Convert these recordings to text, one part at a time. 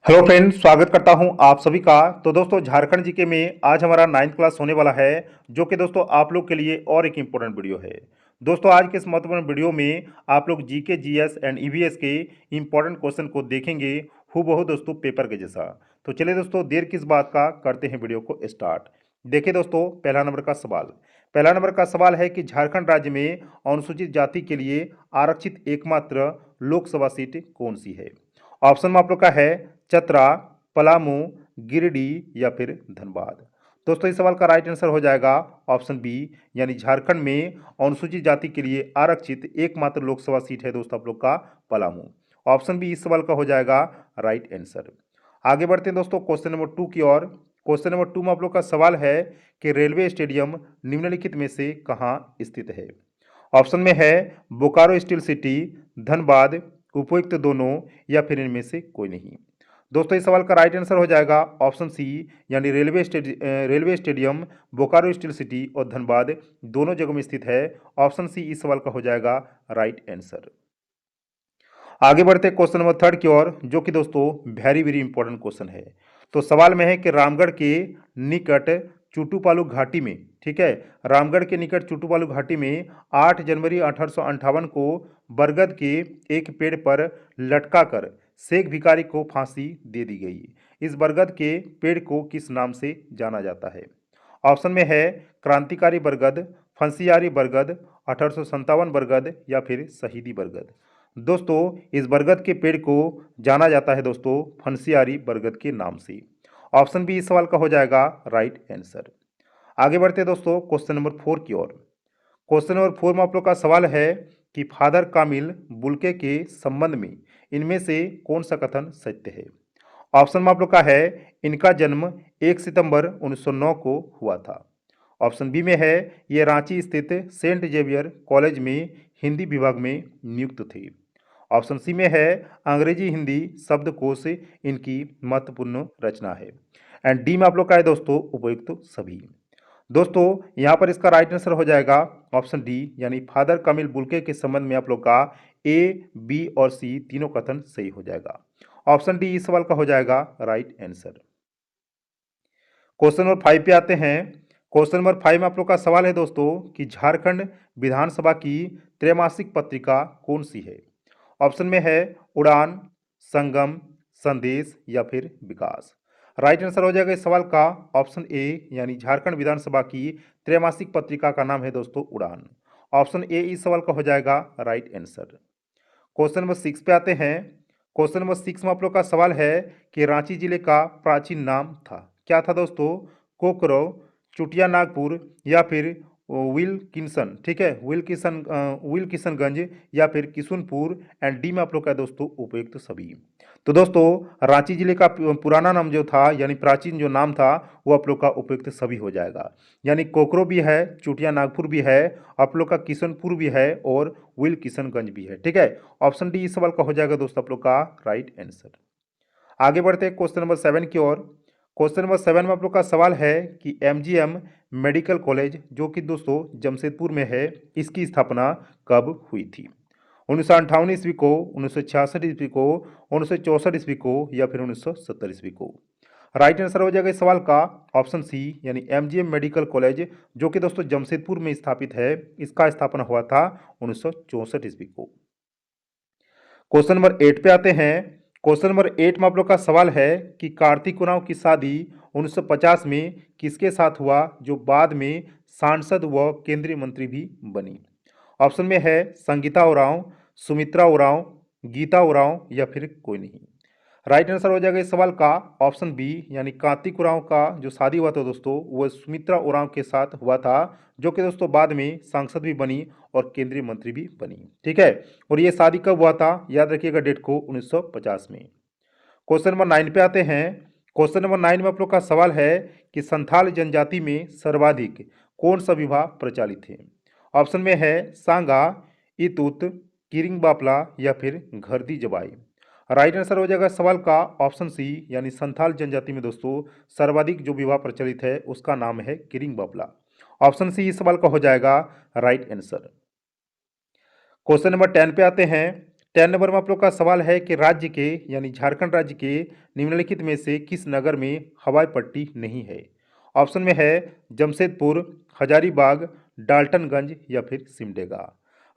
Hello friend, स्वागत करता हूं आप सभी का। तो दोस्तों, झारखंड जीके में आज हमारा 9th क्लास होने वाला है, जो कि दोस्तों आप लोग के लिए और एक इम्पोर्टेंट वीडियो है। दोस्तों, आज के इस महत्वपूर्ण वीडियो में आप लोग जीके, जीएस एंड ईवीएस के इम्पोर्टेंट क्वेश्चन को देखेंगे, हूबहू दोस्तों पेपर के जैसा। तो चलिए दोस्तों, देर किस बात का, करते हैं वीडियो को स्टार्ट। देखिए दोस्तों, पहला नंबर का सवाल है कि झारखंड राज्य में अनुसूचित जाति के लिए आरक्षित एकमात्र लोकसभा सीट कौन सी है। ऑप्शन में आप लोग का है चतरा, पलामू, गिरिडीह या फिर धनबाद। दोस्तों, इस सवाल का राइट आंसर हो जाएगा ऑप्शन बी, यानी झारखंड में अनुसूचित जाति के लिए आरक्षित एकमात्र लोकसभा सीट है दोस्तों आप लोग का पलामू। ऑप्शन बी इस सवाल का हो जाएगा राइट आंसर। आगे बढ़ते हैं दोस्तों क्वेश्चन नंबर 2 की ओर। क्वेश्चन नंबर 2 में आप लोग का सवाल है कि रेलवे स्टेडियम निम्नलिखित में से कहाँ स्थित है। ऑप्शन में है बोकारो स्टील सिटी, धनबाद, उपयुक्त दोनों या फिर इनमें से कोई नहीं। दोस्तों, इस सवाल का राइट आंसर हो जाएगा ऑप्शन सी, यानी railway stadium Bokaro steel city और धनबाद दोनों जगह में स्थित है। ऑप्शन सी इस सवाल का हो जाएगा राइट आंसर। आगे बढ़ते क्वेश्चन नंबर 3 की ओर, जो कि दोस्तों वेरी वेरी इंपॉर्टेंट क्वेश्चन है। तो सवाल में है कि रामगढ़ के निकट चुटुपालू घाटी में, ठीक है, रामगढ़ के निकट चुटुपालू घाटी में 8 जनवरी 1858 को बरगद के एक पेड़ पर लटकाकर शेख भिखारी को फांसी दे दी गई। इस बरगद के पेड़ को किस नाम से जाना जाता है। ऑप्शन में है क्रांतिकारी बरगद, फंसियारी बरगद, 1857 बरगद या फिर शहीदी बरगद। दोस्तों, इस बरगद के पेड़ को जाना जाता है दोस्तों फंसियारी बरगद के नाम से। ऑप्शन बी इस सवाल का हो जाएगा राइट आंसर। आगे बढ़ते हैं दोस्तों क्वेश्चन नंबर 4 की ओर। क्वेश्चन नंबर 4 में आप लोग का सवाल है कि फादर कामिल बुल्के के संबंध में इनमें से कौन सा कथन सत्य है। ऑप्शन में आप लोग का है इनका जन्म 1 सितंबर 1909 को हुआ था। ऑप्शन बी में है ये रांची स्थित सेंट जेवियर कॉलेज में हिंदी विभाग में नियुक्त थे। ऑप्शन सी में है अंग्रेजी हिंदी शब्दकोश इनकी महत्वपूर्ण रचना है। एंड डी में आप लोग का है दोस्तों उपयुक्त सभी। दोस्तों, यहाँ पर इसका राइट आंसर हो जाएगा ऑप्शन डी, यानी फादर कामिल बुल्के के संबंध में आप लोग का ए, बी और सी तीनों कथन सही हो जाएगा। ऑप्शन डी इस सवाल का हो जाएगा राइट आंसर। क्वेश्चन नंबर 5 पे आते हैं। क्वेश्चन नंबर 5 में आप लोग का सवाल है दोस्तों कि झारखंड विधानसभा की त्रैमासिक पत्रिका कौन सी है। ऑप्शन में है उड़ान, संगम, संदेश या फिर विकास। राइट आंसर हो जाएगा इस सवाल का ऑप्शन ए, यानी झारखंड विधानसभा की त्रैमासिक पत्रिका का नाम है दोस्तों उड़ान। ऑप्शन ए इस सवाल का हो जाएगा राइट आंसर। क्वेश्चन नंबर 6 पे आते हैं। क्वेश्चन नंबर 6 में आप लोग का सवाल है कि रांची जिले का प्राचीन नाम था, क्या था दोस्तों। कोकरो, चुटिया नागपुर या फिर विल किशन, ठीक है, विल किशनगंज या फिर किशुनपुर। एंड डी में आप लोग का दोस्तों उपयुक्त सभी। तो दोस्तों, रांची जिले का पुराना नाम जो था, यानी प्राचीन जो नाम था, वो आप लोग का उपयुक्त सभी हो जाएगा। यानी कोकरो भी है, चुटिया नागपुर भी है, आप लोग का किशनपुर भी है और विल किशनगंज भी है, ठीक है। ऑप्शन डी इस सवाल का हो जाएगा दोस्तों आप लोग का राइट आंसर। आगे बढ़ते हैं क्वेश्चन नंबर 7 की ओर। क्वेश्चन नंबर 7 में आप लोग का सवाल है कि एमजीएम मेडिकल कॉलेज, जो कि दोस्तों जमशेदपुर में है, इसकी स्थापना कब हुई थी। 1958 ईस्वी को, 1966 ईस्वी को, 1964 ईस्वी को या फिर 1970 ईस्वी को। राइट आंसर हो जाएगा इस सवाल का ऑप्शन सी, यानी एमजीएम मेडिकल कॉलेज, जो कि दोस्तों जमशेदपुर में स्थापित है, इसका स्थापना हुआ था 1964 ईस्वी को। क्वेश्चन नंबर 8 पे आते हैं। क्वेश्चन नंबर 8 में आप लोग का सवाल है कि कार्तिक उरांव की शादी 1950 में किसके साथ हुआ, जो बाद में सांसद व केंद्रीय मंत्री भी बनी। ऑप्शन में है संगीता उरांव, सुमित्रा उरांव, गीता उरांव या फिर कोई नहीं। राइट आंसर हो जाएगा इस सवाल का ऑप्शन बी, यानी कार्तिक उरांव का जो शादी हुआ था दोस्तों, वो सुमित्रा उरांव के साथ हुआ था, जो कि दोस्तों बाद में सांसद भी बनी और केंद्रीय मंत्री भी बनी, ठीक है। और ये शादी कब हुआ था, याद रखिएगा डेट को, 1950 में। क्वेश्चन नंबर 9 पे आते हैं। क्वेश्चन नंबर 9 में आप लोग का सवाल है कि संथाल जनजाति में सर्वाधिक कौन सा विवाह प्रचलित है। ऑप्शन में है सांगा, इतुत, किरिंग बापला या फिर घरदी जबाई। राइट आंसर हो जाएगा सवाल का ऑप्शन सी, यानी संथाल जनजाति में दोस्तों सर्वाधिक जो विवाह प्रचलित है उसका नाम है किरिंग बापला। ऑप्शन सी इस सवाल का हो जाएगा राइट आंसर। क्वेश्चन नंबर 10 पे आते हैं। 4 नंबर में आप लोग का सवाल है कि राज्य के यानी झारखंड राज्य के निम्नलिखित में से किस नगर में हवाई पट्टी नहीं है। ऑप्शन में है जमशेदपुर, हजारीबाग, डाल्टनगंज या फिर सिमडेगा।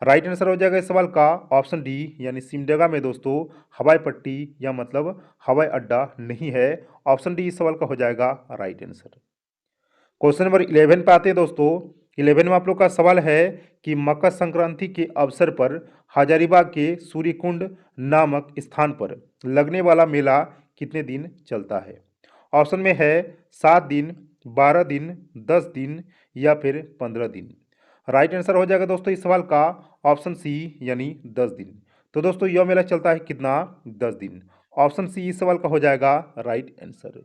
राइट आंसर हो जाएगा इस सवाल का ऑप्शन डी यानी सिमडेगा में दोस्तों हवाई पट्टी या मतलब हवाई अड्डा नहीं है। ऑप्शन डी इस सवाल का हो जाएगा राइट आंसर। क्वेश्चन नंबर 11 पे आते हैं दोस्तों। 11 में आप लोग का सवाल है कि मकर संक्रांति के अवसर पर हजारीबाग के सूर्यकुंड नामक स्थान पर लगने वाला मेला कितने दिन चलता है। ऑप्शन में है 7 दिन, 12 दिन, 10 दिन या फिर 15 दिन। राइट आंसर हो जाएगा दोस्तों इस सवाल का ऑप्शन सी यानी 10 दिन। तो दोस्तों यह मेला चलता है कितना, 10 दिन। ऑप्शन सी इस सवाल का हो जाएगा राइट आंसर।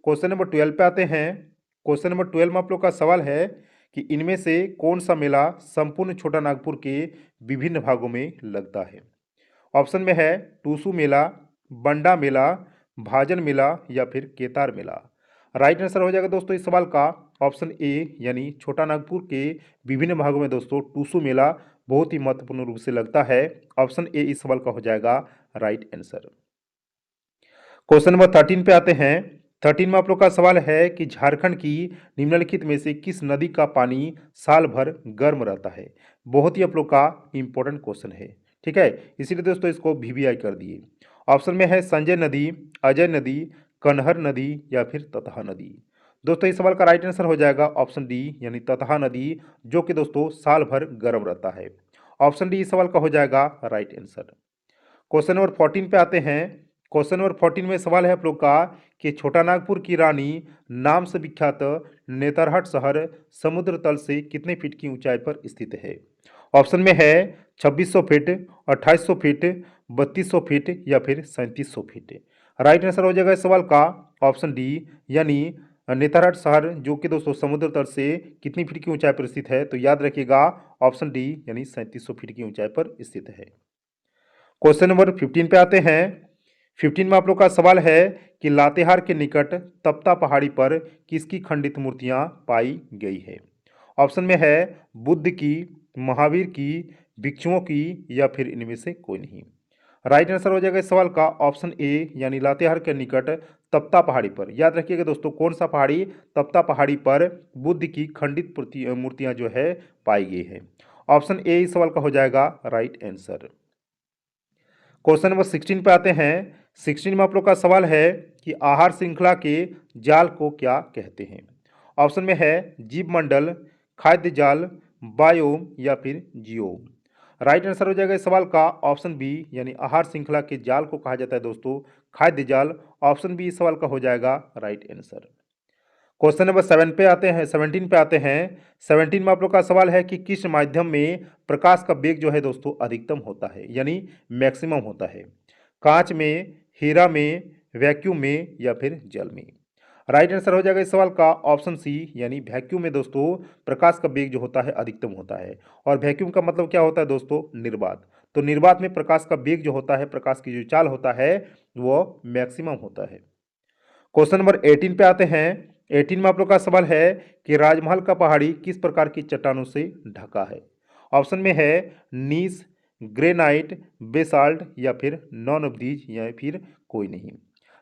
क्वेश्चन नंबर 12 पे आते हैं। क्वेश्चन नंबर 12 में आप लोग का सवाल है कि इनमें से कौन सा मेला संपूर्ण छोटा नागपुर के विभिन्न भागों में लगता है। ऑप्शन में है टूसू मेला, बंडा मेला, भाजन मेला या फिर केतार मेला। राइट आंसर हो जाएगा दोस्तों इस सवाल का ऑप्शन ए यानी छोटा नागपुर के विभिन्न भागों में दोस्तों टूसू मेला बहुत ही महत्वपूर्ण रूप से लगता है। ऑप्शन ए इस सवाल का हो जाएगा राइट आंसर। क्वेश्चन नंबर 13 पे आते हैं। 13 में आप लोग का सवाल है कि झारखंड की निम्नलिखित में से किस नदी का पानी साल भर गर्म रहता है। बहुत ही आप लोग का इंपॉर्टेंट क्वेश्चन है, ठीक है, इसीलिए दोस्तों इसको वीवीआई कर दिए। ऑप्शन में है संजय नदी, अजय नदी, कनहर नदी या फिर ततहा नदी। दोस्तों इस सवाल का राइट आंसर हो जाएगा ऑप्शन डी यानी ततहा नदी, जो कि दोस्तों साल भर गर्म रहता है। ऑप्शन डी इस सवाल का हो जाएगा राइट आंसर। क्वेश्चन नंबर 14 पे आते हैं। क्वेश्चन नंबर 14 में सवाल है आप लोग का कि छोटा नागपुर की रानी नाम से विख्यात नेतरहाट शहर समुद्र तल से कितने फीट की ऊंचाई पर स्थित है। ऑप्शन में है 2600 फीट, 2800 फीट, 3200 फीट या फिर 3700 फीट। राइट आंसर हो जाएगा इस सवाल का ऑप्शन डी यानी नेतरहाट शहर जो कि दोस्तों समुद्र तल से कितनी फीट की ऊंचाई पर स्थित है। तो याद रखिएगा ऑप्शन डी यानी 3700 फीट की ऊंचाई पर स्थित है। क्वेश्चन नंबर 15 पे आते हैं। 15 में आप लोग का सवाल है कि लातेहार के निकट तप्ता पहाड़ी पर किसकी खंडित मूर्तियां पाई गई है। ऑप्शन में है बुद्ध की, महावीर की, भिक्षुओं की या फिर इनमें से कोई नहीं। राइट आंसर हो जाएगा इस सवाल का ऑप्शन ए यानी लातेहार के निकट तप्ता पहाड़ी पर। याद रखिएगा दोस्तों कौन सा पहाड़ी, तप्ता पहाड़ी पर बुद्ध की खंडित मूर्तियां जो है पाई गई है। ऑप्शन ए इस सवाल का हो जाएगा राइट आंसर। क्वेश्चन नंबर 16 पे आते हैं। 16 में आप लोग का सवाल है कि आहार श्रृंखला के जाल को क्या कहते हैं। ऑप्शन में है जीव मंडल, खाद्य जाल, बायोम या फिर जियोम। राइट आंसर हो जाएगा इस सवाल का ऑप्शन बी यानी आहार श्रृंखला के जाल को कहा जाता है दोस्तों खाद्य जाल। ऑप्शन बी इस सवाल का हो जाएगा राइट आंसर। क्वेश्चन नंबर 17 पे आते हैं। 17 में आप लोग का सवाल है कि किस माध्यम में प्रकाश का वेग जो है दोस्तों अधिकतम होता है यानी मैक्सिमम होता है। कांच में, हीरा में, वैक्यूम में या फिर जल में। राइट आंसर हो जाएगा इस सवाल का ऑप्शन सी यानी वैक्यूम में दोस्तों प्रकाश का वेग जो होता है अधिकतम होता है। और वैक्यूम का मतलब क्या होता है दोस्तों, निर्वात। तो निर्वात में प्रकाश का वेग जो होता है, प्रकाश की जो चाल होता है वो मैक्सिमम होता है। क्वेश्चन नंबर 18 पे आते हैं। 18 में आप लोग का सवाल है कि राजमहल का पहाड़ी किस प्रकार की चट्टानों से ढका है। ऑप्शन में है नीस, ग्रेनाइट, बेसाल्ट या फिर नॉन ऑफ दीज या फिर कोई नहीं।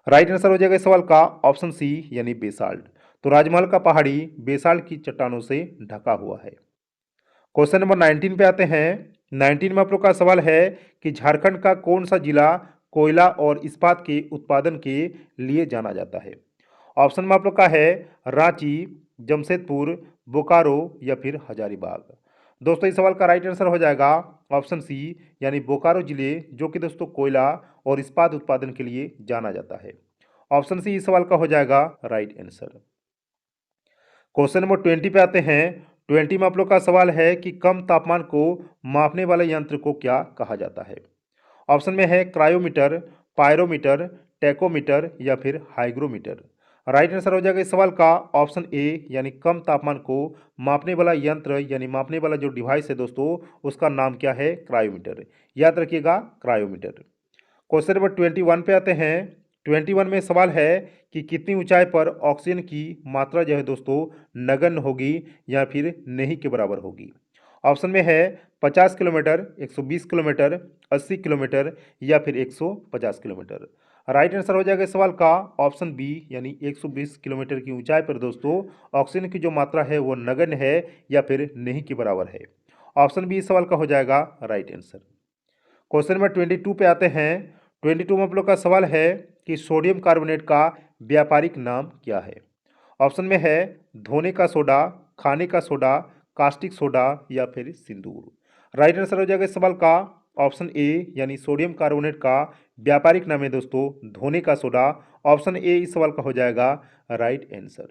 राइट आंसर हो जाएगा इस सवाल का ऑप्शन सी यानी बेसाल्ट। तो राजमहल का पहाड़ी बेसाल्ट की चट्टानों से ढका हुआ है। क्वेश्चन नंबर 19 पे आते हैं। 19 में आप लोग का सवाल है कि झारखंड का कौन सा जिला कोयला और इस्पात के उत्पादन के लिए जाना जाता है। ऑप्शन में आप लोग का है रांची, जमशेदपुर, बोकारो या फिर हजारीबाग। दोस्तों इस सवाल का राइट आंसर हो जाएगा ऑप्शन सी यानी बोकारो जिले जो कि दोस्तों कोयला और इस्पात उत्पादन के लिए जाना जाता है। ऑप्शन सी इस सवाल का हो जाएगा राइट आंसर। क्वेश्चन नंबर 20 पे आते हैं। 20 में आप लोग का सवाल है कि कम तापमान को मापने वाले यंत्र को क्या कहा जाता है। ऑप्शन में है क्रायोमीटर, पायरोमीटर, टेकोमीटर या फिर हाइग्रोमीटर। राइट आंसर हो जाएगा इस सवाल का ऑप्शन ए यानी कम तापमान को मापने वाला यंत्र यानी मापने वाला जो डिवाइस है दोस्तों उसका नाम क्या है, क्रायोमीटर। याद रखिएगा क्रायोमीटर। क्वेश्चन नंबर 21 पे आते हैं। 21 में सवाल है कि कितनी ऊंचाई पर ऑक्सीजन की मात्रा जो है दोस्तों नगण्य होगी या फिर नहीं के बराबर होगी। ऑप्शन में है 50 किलोमीटर, 120 किलोमीटर, 80 किलोमीटर या फिर 150 किलोमीटर। राइट आंसर हो जाएगा इस सवाल का ऑप्शन बी यानी 120 किलोमीटर की ऊंचाई पर दोस्तों ऑक्सीजन की जो मात्रा है वो नगण्य है या फिर नहीं के बराबर है। ऑप्शन बी इस सवाल का हो जाएगा राइट आंसर। क्वेश्चन नंबर 22 पे आते हैं। 22 में आप लोग का सवाल है कि सोडियम कार्बोनेट का व्यापारिक नाम क्या है। ऑप्शन में है धोने का सोडा, खाने का सोडा, कास्टिक सोडा या फिर सिंदूर। राइट आंसर हो जाएगा इस सवाल का ऑप्शन ए यानी सोडियम कार्बोनेट का व्यापारिक नाम है दोस्तों धोने का सोडा। ऑप्शन ए इस सवाल का हो जाएगा राइट आंसर।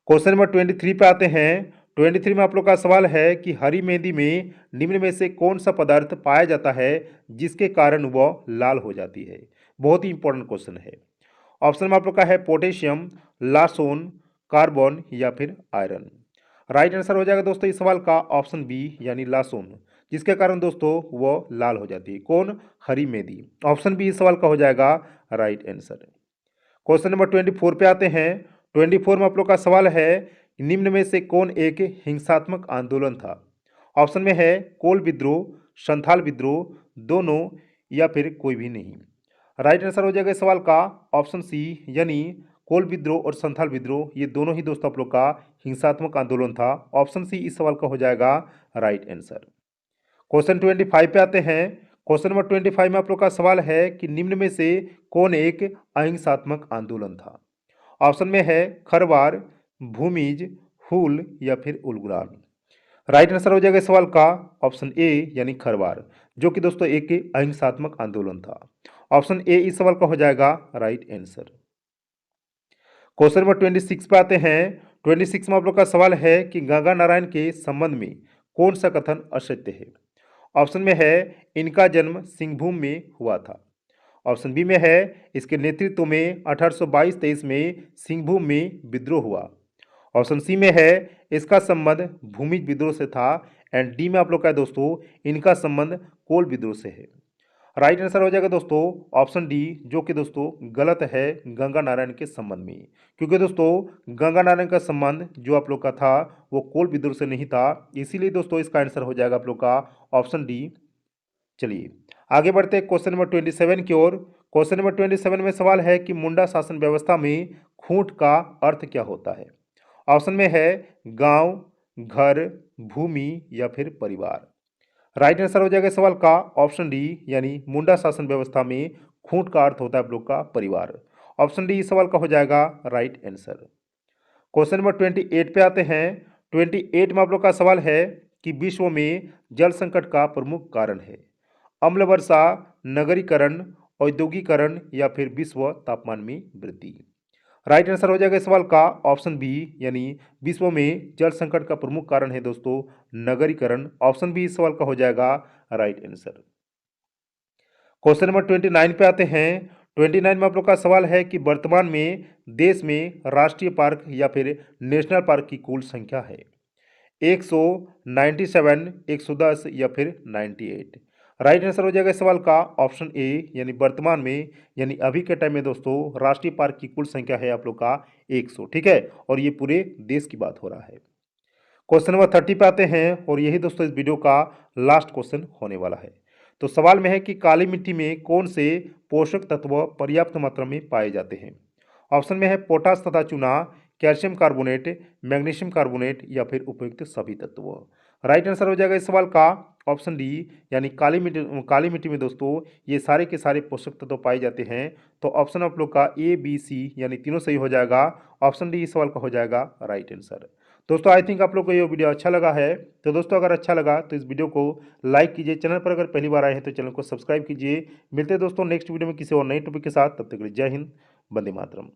क्वेश्चन नंबर 23 पे आते हैं। 23 में आप लोग का सवाल है कि हरी मेहंदी में निम्न में से कौन सा पदार्थ पाया जाता है जिसके कारण वह लाल हो जाती है। बहुत ही इंपॉर्टेंट क्वेश्चन है। ऑप्शन में आप लोग का है पोटेशियम, लासोन, कार्बन या फिर आयरन। राइट आंसर हो जाएगा दोस्तों इस सवाल का ऑप्शन बी यानी लासोन, जिसके कारण दोस्तों वह लाल हो जाती है। कौन? हरी मेहंदी। ऑप्शन बी इस सवाल का हो जाएगा राइट आंसर। क्वेश्चन नंबर 24 पे आते हैं। 24 में आप लोग का सवाल है निम्न में से कौन एक हिंसात्मक आंदोलन था। ऑप्शन में है कोल विद्रोह, संथाल विद्रोह, दोनों या फिर कोई भी नहीं। राइट आंसर हो जाएगा इस सवाल का ऑप्शन सी यानी कोल विद्रोह और संथाल विद्रोह ये दोनों ही दोस्तों आप लोग का हिंसात्मक आंदोलन था। ऑप्शन सी इस सवाल का हो जाएगा राइट आंसर। क्वेश्चन 25 पे आते हैं। क्वेश्चन नंबर 25 में आप लोग का सवाल है कि निम्न में से कौन एक अहिंसात्मक आंदोलन था। ऑप्शन में है खरवार, भूमिज, हुल या फिर उलगुरान। राइट आंसर हो जाएगा इस सवाल का ऑप्शन ए यानी खरवार, जो कि दोस्तों एक अहिंसात्मक आंदोलन था। ऑप्शन ए इस सवाल का हो जाएगा राइट आंसर। क्वेश्चन नंबर 26 पे आते हैं। 26 में आप लोग का सवाल है कि गंगा नारायण के संबंध में कौन सा कथन असत्य है। ऑप्शन में है इनका जन्म सिंहभूम में हुआ था। ऑप्शन बी में है इसके नेतृत्व में 1822-23 में सिंहभूम में विद्रोह हुआ। ऑप्शन सी में है इसका संबंध भूमिज विद्रोह से था। एंड डी में आप लोग का है दोस्तों इनका संबंध कोल विद्रोह से है। राइट आंसर हो जाएगा दोस्तों ऑप्शन डी, जो कि दोस्तों गलत है गंगा नारायण के संबंध में, क्योंकि दोस्तों गंगा नारायण का संबंध जो आप लोग का था वो कोल विद्रोह से नहीं था। इसीलिए दोस्तों इसका आंसर हो जाएगा आप लोग का ऑप्शन डी। चलिए आगे बढ़ते हैं क्वेश्चन नंबर 27 की ओर। क्वेश्चन नंबर 27 में सवाल है कि मुंडा शासन व्यवस्था में खूंट का अर्थ क्या होता है। ऑप्शन में है गांव, घर, भूमि या फिर परिवार। राइट आंसर हो जाएगा इस सवाल का ऑप्शन डी यानी मुंडा शासन व्यवस्था में खूंट का अर्थ होता है आप लोग का परिवार। ऑप्शन डी इस सवाल का हो जाएगा राइट आंसर। क्वेश्चन नंबर 28 पे आते हैं। 28 में आप लोग का सवाल है कि विश्व में जल संकट का प्रमुख कारण है अम्ल वर्षा, नगरीकरण, औद्योगिकरण या फिर विश्व तापमान में वृद्धि। राइट आंसर हो जाएगा इस सवाल का ऑप्शन बी यानी विश्व में जल संकट का प्रमुख कारण है दोस्तों नगरीकरण। ऑप्शन बी इस सवाल का हो जाएगा राइट आंसर। क्वेश्चन नंबर 29 पे आते हैं। 29 में आप लोग का सवाल है कि वर्तमान में देश में राष्ट्रीय पार्क या फिर नेशनल पार्क की कुल संख्या है 197, 110 या फिर 98। राइट आंसर हो जाएगा इस सवाल का ऑप्शन ए यानी वर्तमान में यानी अभी के टाइम में दोस्तों राष्ट्रीय पार्क की कुल संख्या है आप लोग का 100। ठीक है, और ये पूरे देश की बात हो रहा है। क्वेश्चन नंबर 30 पे आते हैं और यही दोस्तों इस वीडियो का लास्ट क्वेश्चन होने वाला है। तो सवाल में है कि काली मिट्टी में कौन से पोषक तत्व पर्याप्त मात्रा में पाए जाते हैं। ऑप्शन में है पोटास तथा चूना, कैल्शियम कार्बोनेट, मैग्नीशियम कार्बोनेट या फिर उपयुक्त सभी तत्व। राइट आंसर हो जाएगा इस सवाल का ऑप्शन डी यानी काली मिट्टी में दोस्तों ये सारे के सारे पोषक तत्व पाए जाते हैं। तो ऑप्शन आप लोग का ए बी सी यानी तीनों सही हो जाएगा। ऑप्शन डी इस सवाल का हो जाएगा राइट आंसर। दोस्तों आई थिंक आप लोग को ये वीडियो अच्छा लगा है। तो दोस्तों अगर अच्छा लगा तो इस वीडियो को लाइक कीजिए, चैनल पर अगर पहली बार आए हैं तो चैनल को सब्सक्राइब कीजिए। मिलते हैं दोस्तों नेक्स्ट वीडियो में किसी और नई टॉपिक के साथ, तब तक के लिए जय हिंद, वंदे मातरम।